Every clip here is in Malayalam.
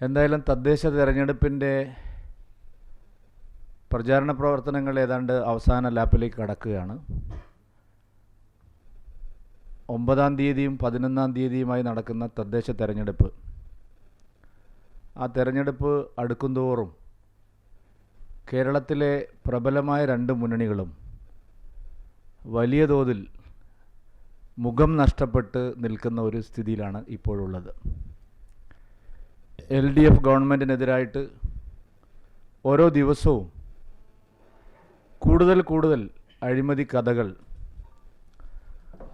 എന്തായാലും തദ്ദേശ തെരഞ്ഞെടുപ്പിൻ്റെ പ്രചാരണ പ്രവർത്തനങ്ങൾ ഏതാണ്ട് അവസാന ലാപ്പിലേക്ക് കടക്കുകയാണ്. 9-ാം തീയതിയും 11-ാം തീയതിയുമായി നടക്കുന്ന തദ്ദേശ തെരഞ്ഞെടുപ്പ്, ആ തെരഞ്ഞെടുപ്പ് അടുക്കുന്തോറും കേരളത്തിലെ പ്രബലമായ രണ്ട് മുന്നണികളും വലിയ തോതിൽ മുഖം നഷ്ടപ്പെട്ട് നിൽക്കുന്ന ഒരു സ്ഥിതിയിലാണ് ഇപ്പോഴുള്ളത്. LDF ഗവൺമെൻറ്റിനെതിരായിട്ട് ഓരോ ദിവസവും കൂടുതൽ അഴിമതി കഥകൾ,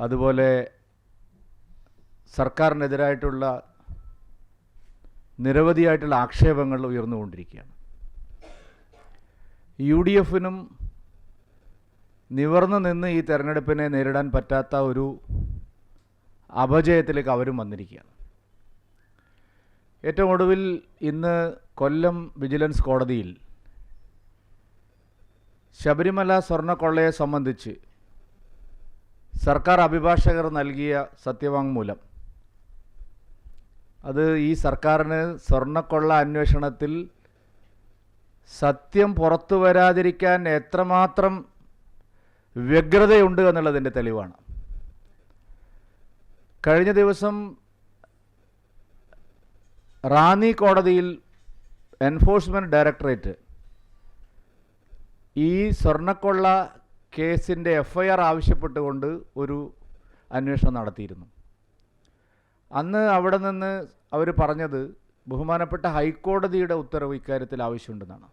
അതുപോലെ സർക്കാരിനെതിരായിട്ടുള്ള നിരവധിയായിട്ടുള്ള ആക്ഷേപങ്ങൾ ഉയർന്നുകൊണ്ടിരിക്കുകയാണ്. UDFനും നിവർന്നു നിന്ന് ഈ തെരഞ്ഞെടുപ്പിനെ നേരിടാൻ പറ്റാത്ത ഒരു അപജയത്തിലേക്ക് അവരും വന്നിരിക്കുകയാണ്. ഏറ്റവും ഒടുവിൽ ഇന്ന് കൊല്ലം വിജിലൻസ് കോടതിയിൽ ശബരിമല സ്വർണ്ണക്കൊള്ളയെ സംബന്ധിച്ച് സർക്കാർ അഭിഭാഷകർ നൽകിയ സത്യവാങ്മൂലം, അത് ഈ സർക്കാരിന് സ്വർണ്ണക്കൊള്ള അന്വേഷണത്തിൽ സത്യം പുറത്തു വരാതിരിക്കാൻ എത്രമാത്രം വ്യഗ്രതയുണ്ട് എന്നുള്ളതിൻ്റെ തെളിവാണ്. കഴിഞ്ഞ ദിവസം റാന്നി കോടതിയിൽ എൻഫോഴ്സ്മെൻറ്റ് ഡയറക്ടറേറ്റ് ഈ സ്വർണ്ണക്കൊള്ള കേസിൻ്റെ FIR ആവശ്യപ്പെട്ടുകൊണ്ട് ഒരു അന്വേഷണം നടത്തിയിരുന്നു. അന്ന് അവിടെ നിന്ന് അവർ പറഞ്ഞത് ബഹുമാനപ്പെട്ട ഹൈക്കോടതിയുടെ ഉത്തരവ് ഇക്കാര്യത്തിൽ ആവശ്യമുണ്ടെന്നാണ്.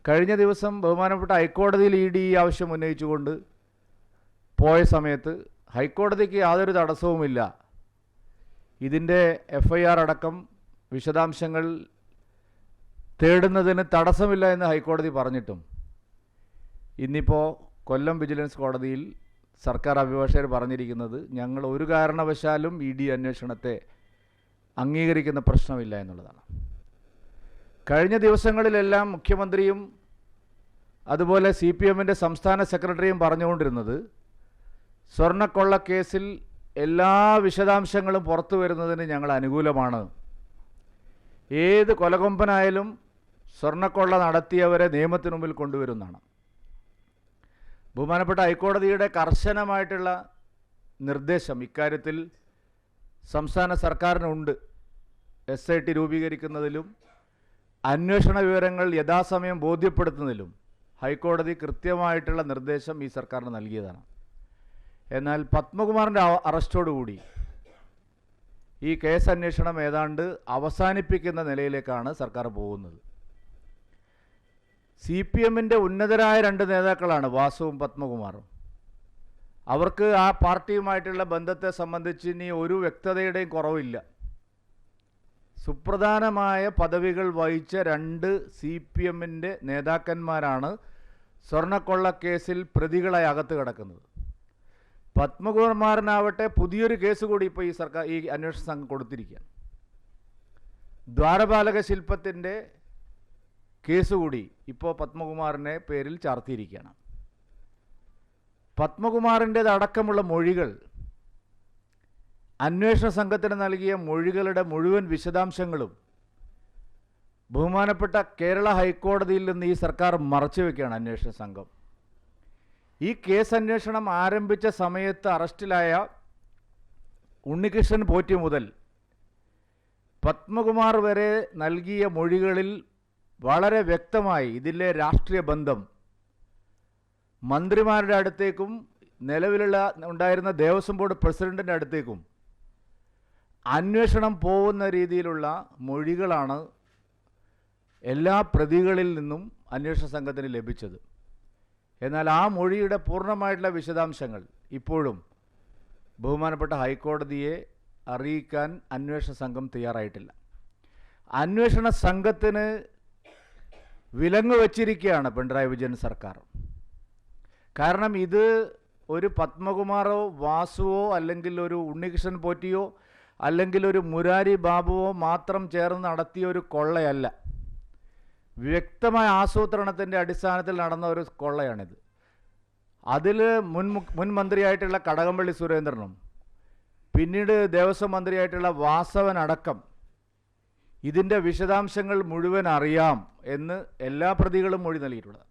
കഴിഞ്ഞ ദിവസം ബഹുമാനപ്പെട്ട ഹൈക്കോടതിയിൽ ED ഈ ആവശ്യം ഉന്നയിച്ചുകൊണ്ട് പോയ സമയത്ത് ഹൈക്കോടതിക്ക് യാതൊരു തടസ്സവുമില്ല, ഇതിൻ്റെ FIR അടക്കം വിശദാംശങ്ങൾ തേടുന്നതിന് തടസ്സമില്ല എന്ന് ഹൈക്കോടതി പറഞ്ഞിട്ടും ഇന്നിപ്പോൾ കൊല്ലം വിജിലൻസ് കോടതിയിൽ സർക്കാർ അഭിഭാഷകർ പറഞ്ഞിരിക്കുന്നത് ഞങ്ങൾ ഒരു കാരണവശാലും ED അന്വേഷണത്തെ അംഗീകരിക്കുന്ന പ്രശ്നമില്ല എന്നുള്ളതാണ്. കഴിഞ്ഞ ദിവസങ്ങളിലെല്ലാം മുഖ്യമന്ത്രിയും അതുപോലെ CPMൻ്റെ സംസ്ഥാന സെക്രട്ടറിയും പറഞ്ഞുകൊണ്ടിരുന്നത് സ്വർണ്ണക്കൊള്ള കേസിൽ എല്ലാ വിശദാംശങ്ങളും പുറത്തു വരുന്നതിന് ഞങ്ങൾ അനുകൂലമാണ്, ഏത് കൊലകൊമ്പനായാലും സ്വർണ്ണക്കൊള്ള നടത്തിയവരെ നിയമത്തിന് മുമ്പിൽ കൊണ്ടുവരുന്നതാണ്. ബഹുമാനപ്പെട്ട ഹൈക്കോടതിയുടെ കർശനമായിട്ടുള്ള നിർദ്ദേശം ഇക്കാര്യത്തിൽ സംസ്ഥാന സർക്കാരിനുണ്ട്. SIT രൂപീകരിക്കുന്നതിലും അന്വേഷണ വിവരങ്ങൾ യഥാസമയം ബോധ്യപ്പെടുത്തുന്നതിലും ഹൈക്കോടതി കൃത്യമായിട്ടുള്ള നിർദ്ദേശം ഈ സർക്കാരിന് നൽകിയതാണ്. എന്നാൽ പത്മകുമാറിൻ്റെ അറസ്റ്റോടുകൂടി ഈ കേസ് അന്വേഷണം ഏതാണ്ട് അവസാനിപ്പിക്കുന്ന നിലയിലേക്കാണ് സർക്കാർ പോകുന്നത്. CPMൻ്റെ ഉന്നതരായ രണ്ട് നേതാക്കളാണ് വാസുവും പത്മകുമാറും. അവർക്ക് ആ പാർട്ടിയുമായിട്ടുള്ള ബന്ധത്തെ സംബന്ധിച്ച് ഇനി ഒരു വ്യക്തതയുടെയും കുറവില്ല. സുപ്രധാനമായ പദവികൾ വഹിച്ച രണ്ട് CPMൻ്റെ നേതാക്കന്മാരാണ് സ്വർണ്ണക്കൊള്ള കേസിൽ പ്രതികളായി അകത്ത് കിടക്കുന്നത്. പത്മകുമാറിനാവട്ടെ പുതിയൊരു കേസ് കൂടി ഇപ്പോൾ ഈ അന്വേഷണ സംഘം കൊടുത്തിരിക്കുകയാണ്. ദ്വാരപാലക ശില്പത്തിൻ്റെ കേസ് കൂടി ഇപ്പോൾ പത്മകുമാറിൻ്റെ പേരിൽ ചാർത്തിയിരിക്കുകയാണ്. പത്മകുമാറിൻ്റേതടക്കമുള്ള മൊഴികൾ, അന്വേഷണ സംഘത്തിന് നൽകിയ മൊഴികളുടെ മുഴുവൻ വിശദാംശങ്ങളും ബഹുമാനപ്പെട്ട കേരള ഹൈക്കോടതിയിൽ നിന്ന് ഈ സർക്കാർ മറച്ചുവെക്കുകയാണ് അന്വേഷണ സംഘം. ഈ കേസ് അന്വേഷണം ആരംഭിച്ച സമയത്ത് അറസ്റ്റിലായ ഉണ്ണികൃഷ്ണൻ പോറ്റി മുതൽ പത്മകുമാർ വരെ നൽകിയ മൊഴികളിൽ വളരെ വ്യക്തമായി ഇതിലെ രാഷ്ട്രീയ ബന്ധം മന്ത്രിമാരുടെ അടുത്തേക്കും ഉണ്ടായിരുന്ന ദേവസ്വം ബോർഡ് പ്രസിഡന്റിൻ്റെ അടുത്തേക്കും അന്വേഷണം പോകുന്ന രീതിയിലുള്ള മൊഴികളാണ് എല്ലാ പ്രതികളിൽ നിന്നും അന്വേഷണ സംഘത്തിന് ലഭിച്ചത്. എന്നാൽ ആ മൊഴിയുടെ പൂർണ്ണമായിട്ടുള്ള വിശദാംശങ്ങൾ ഇപ്പോഴും ബഹുമാനപ്പെട്ട ഹൈക്കോടതിയെ അറിയിക്കാൻ അന്വേഷണ സംഘം തയ്യാറായിട്ടില്ല. അന്വേഷണ സംഘത്തിന് വിലങ്ങ് വച്ചിരിക്കുകയാണ് പിണറായി വിജയൻ സർക്കാർ. കാരണം ഇത് ഒരു പത്മകുമാറോ വാസുവോ അല്ലെങ്കിൽ ഒരു ഉണ്ണികൃഷ്ണൻ പോറ്റിയോ അല്ലെങ്കിൽ ഒരു മുരാരി ബാബുവോ മാത്രം ചേർന്ന് നടത്തിയ ഒരു കൊള്ളയല്ല. വ്യക്തമായ ആസൂത്രണത്തിൻ്റെ അടിസ്ഥാനത്തിൽ നടന്ന ഒരു കൊള്ളയാണിത്. അതിൽ മുൻ മന്ത്രിയായിട്ടുള്ള കടകംപള്ളി സുരേന്ദ്രനും പിന്നീട് ദേവസ്വം മന്ത്രിയായിട്ടുള്ള വാസവൻ അടക്കം ഇതിൻ്റെ വിശദാംശങ്ങൾ മുഴുവൻ അറിയാം എന്ന് എല്ലാ പ്രതികളും മൊഴി നൽകിയിട്ടുള്ളത്.